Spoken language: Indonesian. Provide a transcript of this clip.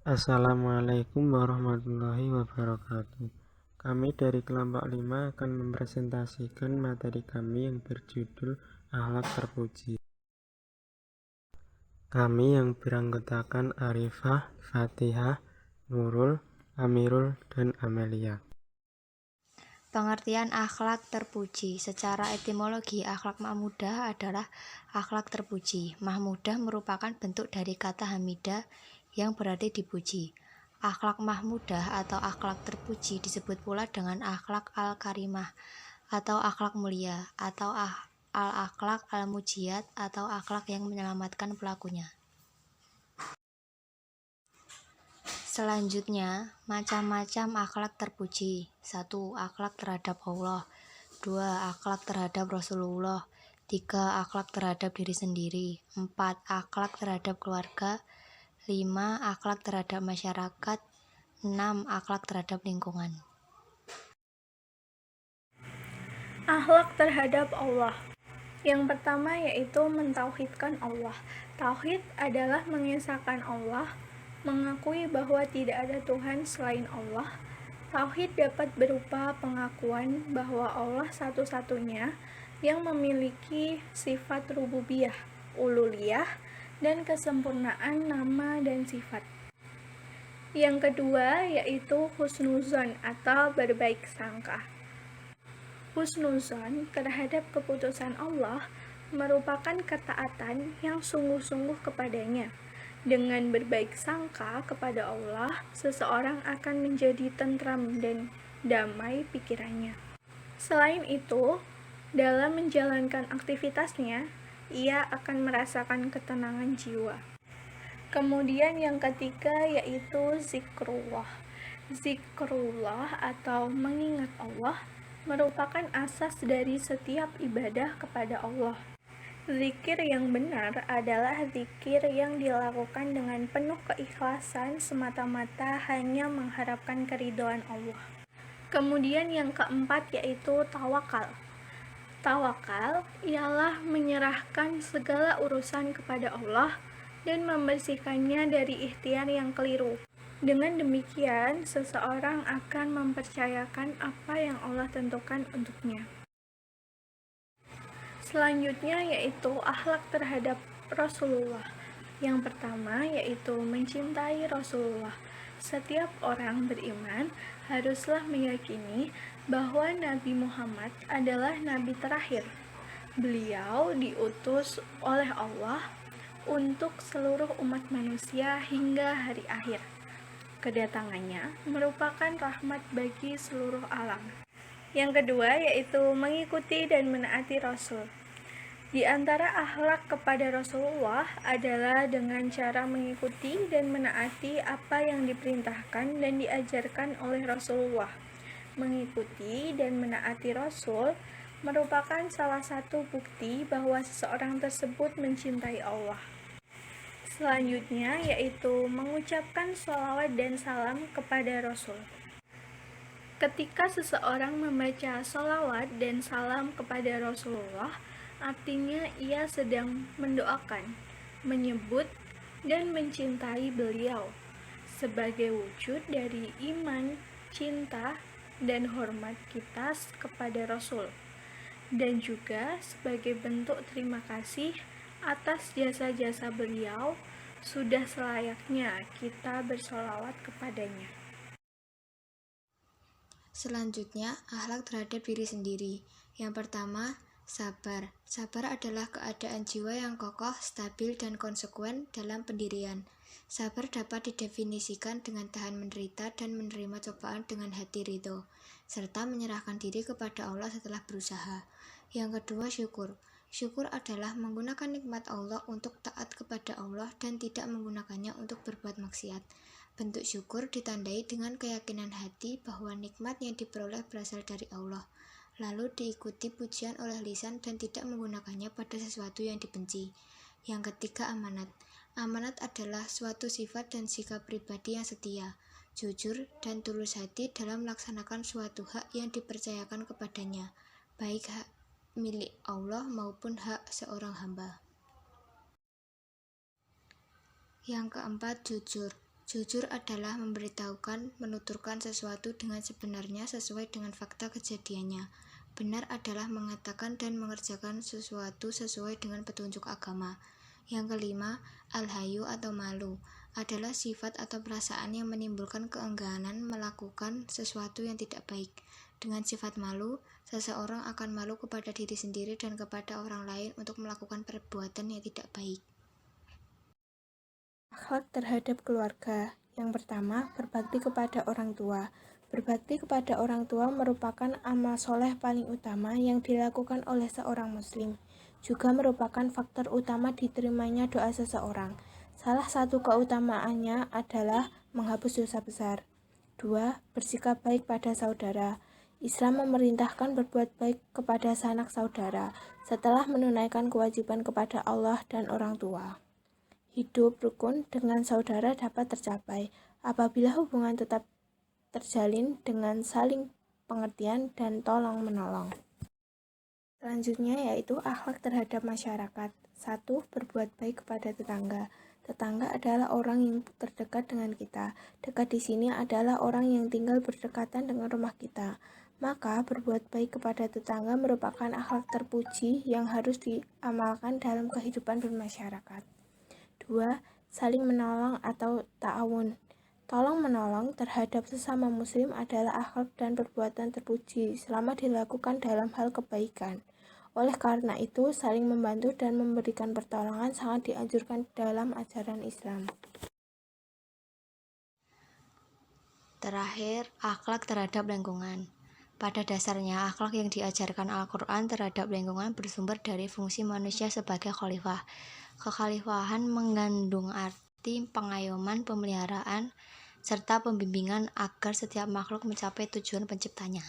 Assalamualaikum warahmatullahi wabarakatuh. Kami dari kelompok 5 akan mempresentasikan materi kami yang berjudul Akhlak Terpuji. Kami yang beranggotakan Arifah, Fatihah, Nurul, Amirul, dan Amelia. Pengertian akhlak terpuji. Secara etimologi, akhlak mahmudah adalah akhlak terpuji. Mahmudah merupakan bentuk dari kata hamidah yang berarti dipuji. Akhlak mahmudah atau akhlak terpuji disebut pula dengan akhlak al-karimah atau akhlak mulia atau al-akhlak al-mujiyat atau akhlak yang menyelamatkan pelakunya. Selanjutnya, macam-macam akhlak terpuji. 1. Akhlak terhadap Allah. 2. Akhlak terhadap Rasulullah. 3. Akhlak terhadap diri sendiri. 4. Akhlak terhadap keluarga. 5. Akhlak terhadap masyarakat. 6. Akhlak terhadap lingkungan. Akhlak terhadap Allah. Yang pertama yaitu mentauhidkan Allah. Tauhid adalah mengesahkan Allah, mengakui bahwa tidak ada Tuhan selain Allah. Tauhid dapat berupa pengakuan bahwa Allah satu-satunya yang memiliki sifat rububiyah, uluhiyah, dan kesempurnaan nama dan sifat. Yang kedua yaitu husnuzon atau berbaik sangka. Husnuzon terhadap keputusan Allah merupakan ketaatan yang sungguh-sungguh kepadanya. Dengan berbaik sangka kepada Allah, seseorang akan menjadi tentram dan damai pikirannya. Selain itu, dalam menjalankan aktivitasnya, ia akan merasakan ketenangan jiwa. Kemudian yang ketiga yaitu zikrullah. Zikrullah atau mengingat Allah merupakan asas dari setiap ibadah kepada Allah. Zikir yang benar adalah zikir yang dilakukan dengan penuh keikhlasan semata-mata hanya mengharapkan keridhaan Allah. Kemudian yang keempat yaitu tawakal. Tawakal ialah menyerahkan segala urusan kepada Allah dan membersihkannya dari ikhtiar yang keliru. Dengan demikian, seseorang akan mempercayakan apa yang Allah tentukan untuknya. Selanjutnya yaitu akhlak terhadap Rasulullah. Yang pertama yaitu mencintai Rasulullah. Setiap orang beriman haruslah meyakini bahwa Nabi Muhammad adalah Nabi terakhir. Beliau diutus oleh Allah untuk seluruh umat manusia hingga hari akhir. Kedatangannya merupakan rahmat bagi seluruh alam. Yang kedua yaitu mengikuti dan menaati Rasul. Di antara akhlak kepada Rasulullah adalah dengan cara mengikuti dan menaati apa yang diperintahkan dan diajarkan oleh Rasulullah. Mengikuti dan menaati Rasul merupakan salah satu bukti bahwa seseorang tersebut mencintai Allah. Selanjutnya yaitu mengucapkan sholawat dan salam kepada Rasul. Ketika seseorang membaca sholawat dan salam kepada Rasulullah, artinya ia sedang mendoakan, menyebut, dan mencintai beliau sebagai wujud dari iman, cinta, dan hormat kita kepada Rasul, dan juga sebagai bentuk terima kasih atas jasa-jasa beliau. Sudah selayaknya kita bersolawat kepadanya. Selanjutnya, akhlak terhadap diri sendiri. Yang pertama, sabar. Sabar adalah keadaan jiwa yang kokoh, stabil, dan konsekuen dalam pendirian. Sabar dapat didefinisikan dengan tahan menderita dan menerima cobaan dengan hati ridho, serta menyerahkan diri kepada Allah setelah berusaha. Yang kedua, syukur. Syukur adalah menggunakan nikmat Allah untuk taat kepada Allah dan tidak menggunakannya untuk berbuat maksiat. Bentuk syukur ditandai dengan keyakinan hati bahwa nikmat yang diperoleh berasal dari Allah, lalu diikuti pujian oleh lisan dan tidak menggunakannya pada sesuatu yang dibenci. Yang ketiga, amanat. Amanat adalah suatu sifat dan sikap pribadi yang setia, jujur, dan tulus hati dalam melaksanakan suatu hak yang dipercayakan kepadanya, baik hak milik Allah maupun hak seorang hamba. Yang keempat, jujur. Jujur adalah memberitahukan, menuturkan sesuatu dengan sebenarnya sesuai dengan fakta kejadiannya. Benar adalah mengatakan dan mengerjakan sesuatu sesuai dengan petunjuk agama. Yang kelima, al-hayu atau malu adalah sifat atau perasaan yang menimbulkan keengganan melakukan sesuatu yang tidak baik. Dengan sifat malu, seseorang akan malu kepada diri sendiri dan kepada orang lain untuk melakukan perbuatan yang tidak baik. Akhlak terhadap keluarga. Yang pertama, berbakti kepada orang tua. Berbakti kepada orang tua merupakan amal soleh paling utama yang dilakukan oleh seorang muslim. Juga merupakan faktor utama diterimanya doa seseorang. Salah satu keutamaannya adalah menghapus dosa besar. 2. Bersikap baik pada saudara. Islam memerintahkan berbuat baik kepada sanak saudara setelah menunaikan kewajiban kepada Allah dan orang tua. Hidup rukun dengan saudara dapat tercapai apabila hubungan tetap terjalin dengan saling pengertian dan tolong-menolong. Selanjutnya yaitu akhlak terhadap masyarakat. 1. Berbuat baik kepada tetangga. Tetangga adalah orang yang terdekat dengan kita. Dekat di sini adalah orang yang tinggal berdekatan dengan rumah kita. Maka berbuat baik kepada tetangga merupakan akhlak terpuji yang harus diamalkan dalam kehidupan bermasyarakat. 2. Saling menolong atau ta'awun. Tolong-menolong terhadap sesama muslim adalah akhlak dan perbuatan terpuji selama dilakukan dalam hal kebaikan. Oleh karena itu, saling membantu dan memberikan pertolongan sangat dianjurkan dalam ajaran Islam. Terakhir, akhlak terhadap lingkungan. Pada dasarnya, akhlak yang diajarkan Al-Quran terhadap lingkungan bersumber dari fungsi manusia sebagai khalifah. Kekhalifahan mengandung arti pengayoman, pemeliharaan, serta pembimbingan agar setiap makhluk mencapai tujuan penciptanya.